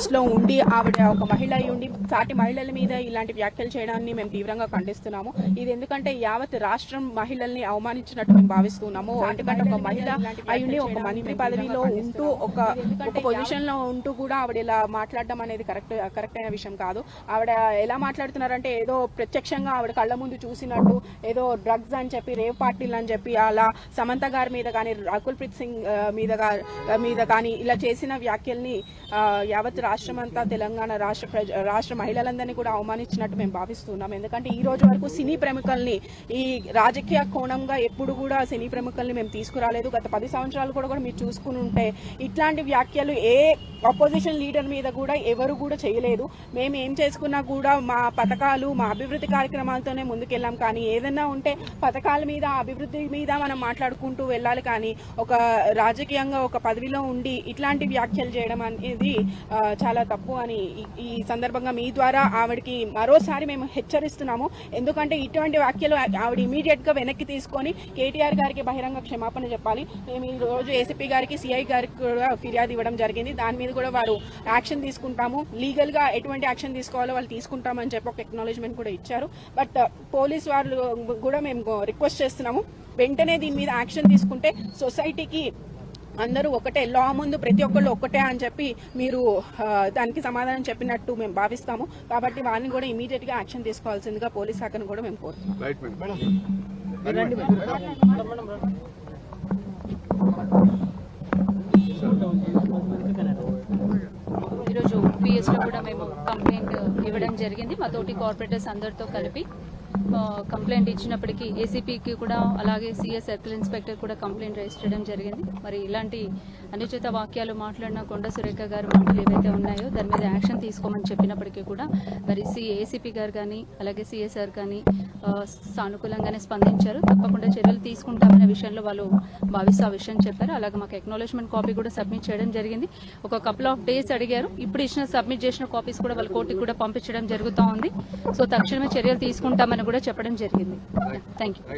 Post లో ఉండి ఆవిడ ఒక మహిళ అయి ఉండి సాటి మహిళల మీద ఇలాంటి వ్యాఖ్యలు చేయడాన్ని మేము తీవ్రంగా ఖండిస్తున్నాము. ఇది ఎందుకంటే యావత్ రాష్ట్రం మహిళల్ని అవమానించినట్టు మేము భావిస్తున్నాము. ఎందుకంటే ఒక మహిళ అయ్యుండి ఒక మంత్రి పదవిలో ఉంటూ ఒక పొజిషన్ లో ఉంటూ కూడా ఆవిడ ఇలా మాట్లాడడం అనేది కరెక్ట్ అయిన విషయం కాదు. ఆవిడ ఎలా మాట్లాడుతున్నారంటే ఏదో ప్రత్యక్షంగా ఆవిడ కళ్ళ ముందు చూసినట్టు ఏదో డ్రగ్స్ అని చెప్పి రేవ్ పార్టీలు అని చెప్పి అలా సమంత గారి మీద కానీ రకుల్ ప్రీత్ సింగ్ మీద కానీ ఇలా చేసిన వ్యాఖ్యల్ని యావత్ రాష్ట్రం అంతా తెలంగాణ రాష్ట్ర మహిళలందరినీ కూడా అవమానించినట్టు మేము భావిస్తున్నాం. ఎందుకంటే ఈ రోజు వరకు సినీ ప్రముఖుల్ని ఈ రాజకీయ కోణంగా ఎప్పుడు కూడా సినీ ప్రముఖుల్ని మేము తీసుకురాలేదు. గత 10 సంవత్సరాలు కూడా మీరు చూసుకుని ఉంటే ఇట్లాంటి వ్యాఖ్యలు ఏ అపోజిషన్ లీడర్ మీద కూడా ఎవరు కూడా చేయలేదు. మేము ఏం చేసుకున్నా కూడా మా పథకాలు మా అభివృద్ధి కార్యక్రమాలతోనే ముందుకెళ్ళాం. కానీ ఏదైనా ఉంటే పథకాల మీద అభివృద్ధి మీద మనం మాట్లాడుకుంటూ వెళ్ళాలి. కానీ ఒక రాజకీయంగా ఒక పదవిలో ఉండి ఇట్లాంటి వ్యాఖ్యలు చేయడం అనేది చాలా తప్పు అని ఈ సందర్భంగా మీ ద్వారా ఆవిడకి మరోసారి మేము హెచ్చరిస్తున్నాము. ఎందుకంటే ఇటువంటి వ్యాఖ్యలు ఆవిడ ఇమీడియట్ గా వెనక్కి తీసుకొని కేటీఆర్ గారికి బహిరంగ క్షమాపణ చెప్పాలి. మేము ఈ రోజు ఏసీపీ గారికి సిఐ గారికి కూడా ఫిర్యాదు ఇవ్వడం జరిగింది. దాని మీద కూడా వారు యాక్షన్ తీసుకుంటాము, లీగల్ గా ఎటువంటి యాక్షన్ తీసుకోవాలో వాళ్ళు తీసుకుంటామని చెప్పి ఒక ఎక్నాలజ్మెంట్ కూడా ఇచ్చారు. బట్ పోలీస్ వాళ్ళు కూడా మేము రిక్వెస్ట్ చేస్తున్నాము, వెంటనే దీని మీద యాక్షన్ తీసుకుంటే సొసైటీకి అందరూ ఒకటే, లా ముందు ప్రతి ఒక్కళ్ళు ఒక్కటే అని చెప్పి మీరు దానికి సమాధానం చెప్పినట్టు మేము భావిస్తాము. కాబట్టి వారిని కూడా ఇమీడియట్ గా యాక్షన్ తీసుకోవాల్సిందిగా పోలీస్ శాఖను కూడా మేము కోరుతున్నాం. ఈరోజు పిఎస్ లో కూడా మేము కంప్లైంట్ ఇవ్వడం జరిగింది. మా తోటి కార్పొరేటర్స్ అందరితో కలిపి కంప్లైంట్ ఇచ్చినప్పటికీ ఏసీపీకి కూడా అలాగే సిఎస్ సర్కిల్ ఇన్స్పెక్టర్ కూడా కంప్లైంట్ రైజ్ చేయడం జరిగింది. మరి ఇలాంటి అనుచిత వాక్యాలు మాట్లాడిన కొండ సురేఖ గారు మంటలు ఏవైతే ఉన్నాయో దాని మీద యాక్షన్ తీసుకోమని చెప్పినప్పటికీ కూడా మరి ఏసీపీ గారు కానీ అలాగే సిఎస్ఆర్ కానీ సానుకూలంగానే స్పందించారు. తప్పకుండా చర్యలు తీసుకుంటామనే విషయంలో వాళ్ళు భావిస్తూ ఆ విషయం చెప్పారు. అలాగే మాకు ఎక్నాలజ్మెంట్ కాపీ కూడా సబ్మిట్ చేయడం జరిగింది. ఒక కపుల్ ఆఫ్ డేస్ అడిగారు. ఇప్పుడు ఇచ్చిన సబ్మిట్ చేసిన కాపీస్ కూడా వాళ్ళ కోర్టుకి కూడా పంపించడం జరుగుతూ ఉంది. సో తక్షణమే చర్యలు తీసుకుంటామని కూడా చెప్పడం జరిగింది. Thank you.